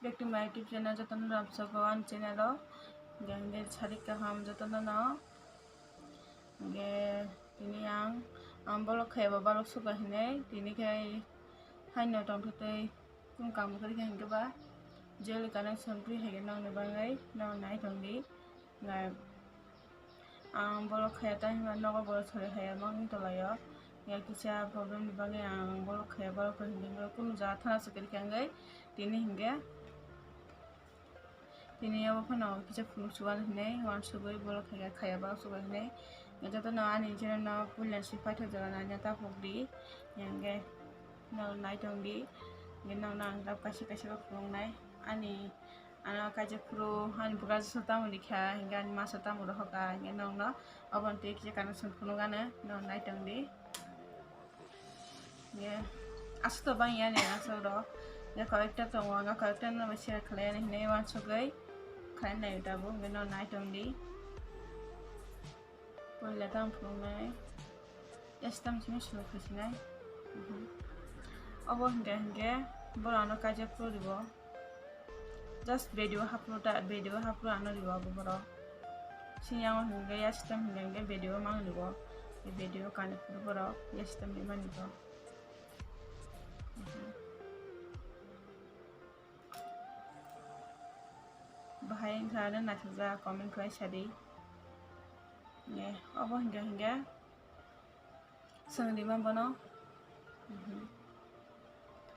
back to my YouTube channel jotono ramsagoan channel gange sarik kaham jotono no ge tini ang bolok khayaba balok suga hinai tini kai haino tongthotei kum kam kari hingga ba jewellery connection pri hege nang ne bangai nang nai tongdi ngai ang bolok khayata hima nogo bolok sore khaya mang tolayo ya kisa problem ni bangai ang bolok khaya bolok hingga kum ja thana sakari kangai tini hingga tini abo phano kisa phuluk suwan hinai wan sugoi bolok khaya bolok suga hinai jotono ani channel no pulen sipai thajala nanya ta phokdi yange nang nai tongdi nang nang dap kaisa kaisa ba phulungnai ani ana kaisa phuru ani buka sota muni kha hinga ani masa ta muro hoka hinga nang no obon te kisa connection phulungane nang nai tongdi ye asto bang yani aso ro ya kayakta tongo nga kayakta no share khalani hinai wan sugai khain nai tabu nang nai tongdi pulle tam phulungnai estam chimi shuru khasinai abo hinga borano kaisa phuru dibo just video haplo ano dibo abo boro sinyang hinga ya system hinga video mang dibo video kan phuru boro ya system ni man dibo bahai ngana nathaja comment khai sadi ye abo hinga sangdi man bono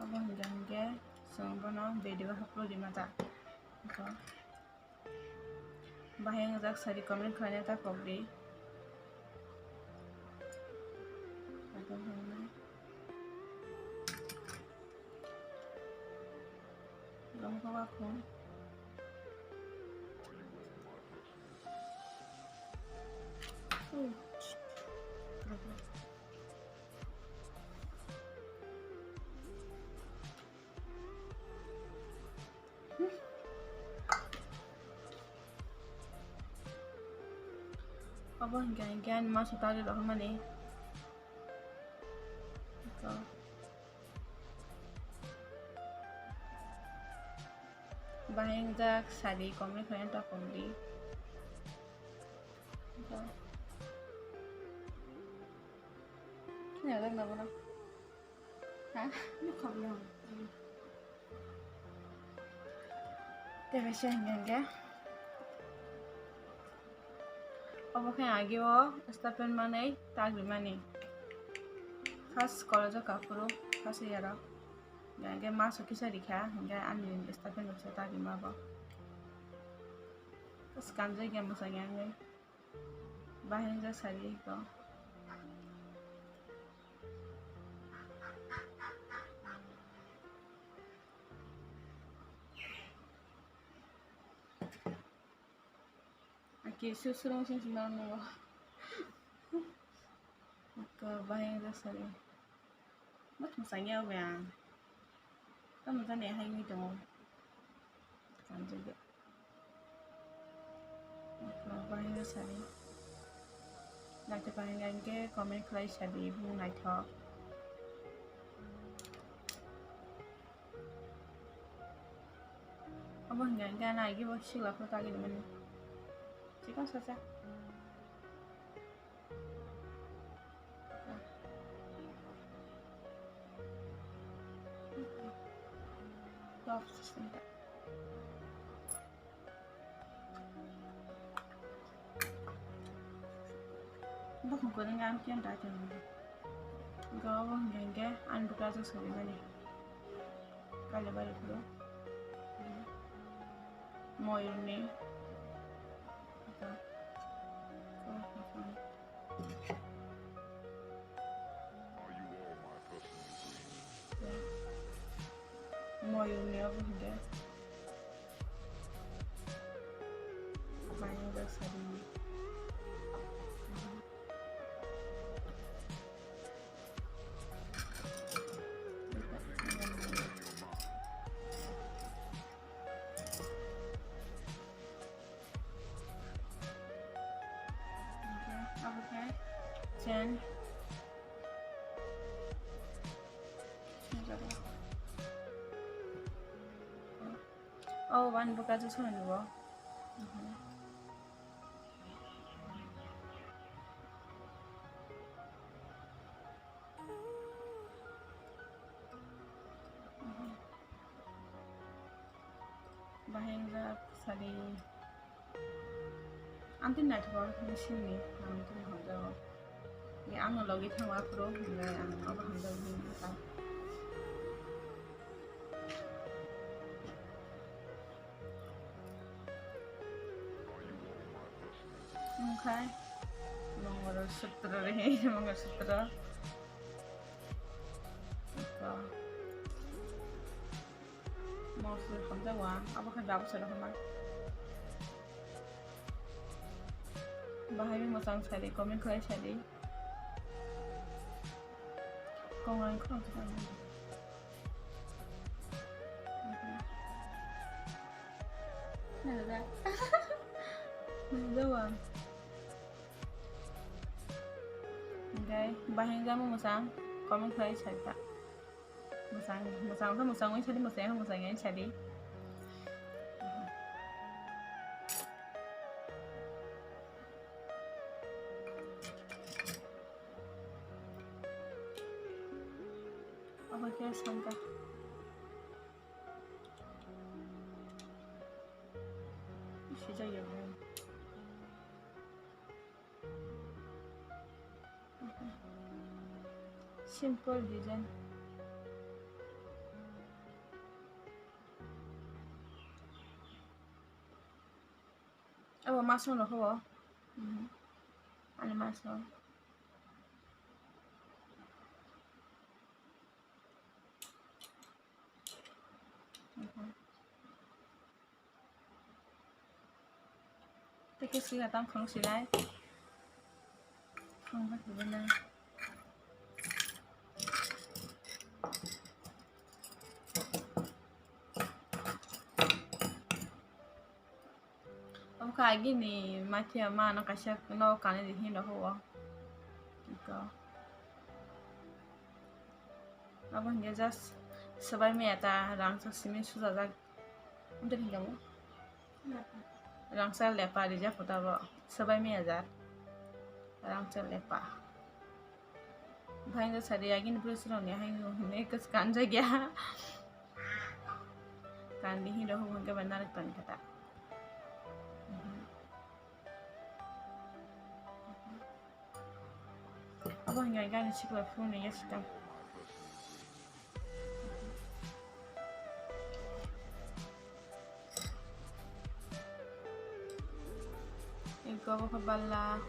abo hinga sang bono video haplo di mata bahai ngajak sari comment khai ta pogdi lomko ba khon abo hinga masuk tali loh mani bahai ngajak sari comment khai ta pogdi ini ada nggak bro? Hah? Ini kok bilang? Tapi sih enggak. Apa kayak lagi wo? Stapen mana? Tagli mana? Khas college kapuro, khas yara. Enggak masuk kisah dikah? Enggak anu stapen bisa tagli mana? Terus kanjeng yang masanya enggak? Bahaya enggak sari itu. Aki susurung sing senang nunggu. Ke bahaya enggak sari. Mat masanya apa yang? Kamu tanya hai ni dong. Kanjeng ya. Ke bahaya enggak sari. Nak terpanggil ke komen khai sari bung naik thok. Apa enggak lagi bos sila aku tadi mana? Cikgu saja. Stop system tak. Bak muka dengan kian dah jangan. Gawa enggak anu kaza sekali mana? Kalau balik dulu. Mau ini. Mau ini apa enggak? Banyak dasar ini. Okay. Jen. Oh, one book aja sono dua. Bahasa sari. Antin na thwa mesin ni antin hongda. Ni ang logi thwa pro ngai ang aba hongda ni ta. Okay. Mangalsutra rin, mangalsutra. Ito. Mostly hongda wa, aba kan dapat sa lahat. Bahay mo sang sari, comment ko ay sari. Kung ang ko sa kanila. Nada. Nada. Okay, bahay mo sang comment ko ay sari ta. Musang ka musang ay sari musang ay sari. Apa kaya sangka? 진짜 예뻐. Simple design. Apa masuk loh kau? Ani masuk. Cái xí là tao không xí lại, không có gì bên đây. Ông khai gini mati ama nó kasih nó cái gì hin đó hua, gitu. Abang dia just sebaik meta langsung sini susah tak, udah tinggal mu. Rangsal lepa dia putar bo sebaik meja rangsal lepa भाई तो सारे आगे निपुर से रहने हैं उन्हें कुछ कांजा गया कांडी ही रहो उनके बंदा रखता नहीं था अब हम यहाँ गाने चिकला फोन नहीं है system Ikaw ko kabala.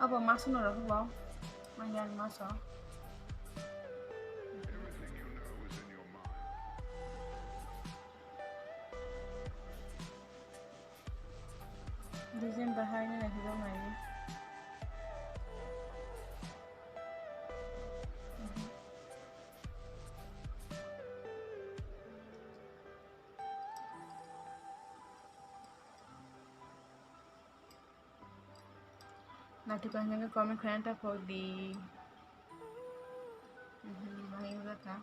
Apa masuk nora ko ba? Mangyari masuk. Desain bahannya na hilang lagi. Nanti kalian ke komen kalian tak kok di bahing berapa?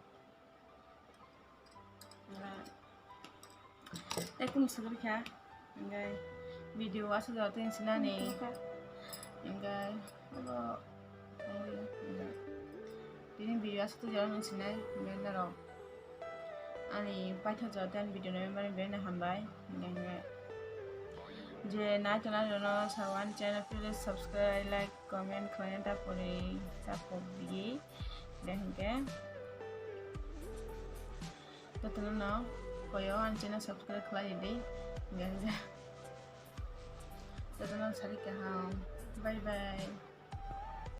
Aku mesti kerja, enggak video asal jauh yang sini nih, enggak kalau ini video asal jauh yang sini, enggak naro, ani pacar jauh yang video nih mana biar hambai, enggak जे ना channel जोनो सावन channel please subscribe like comment करें तापरे तापक दिए देखेंगे तो तुम ना कोई और चैनल सब्सक्राइब करा दे गंजा तो तुम सारी कहाँ बाय बाय।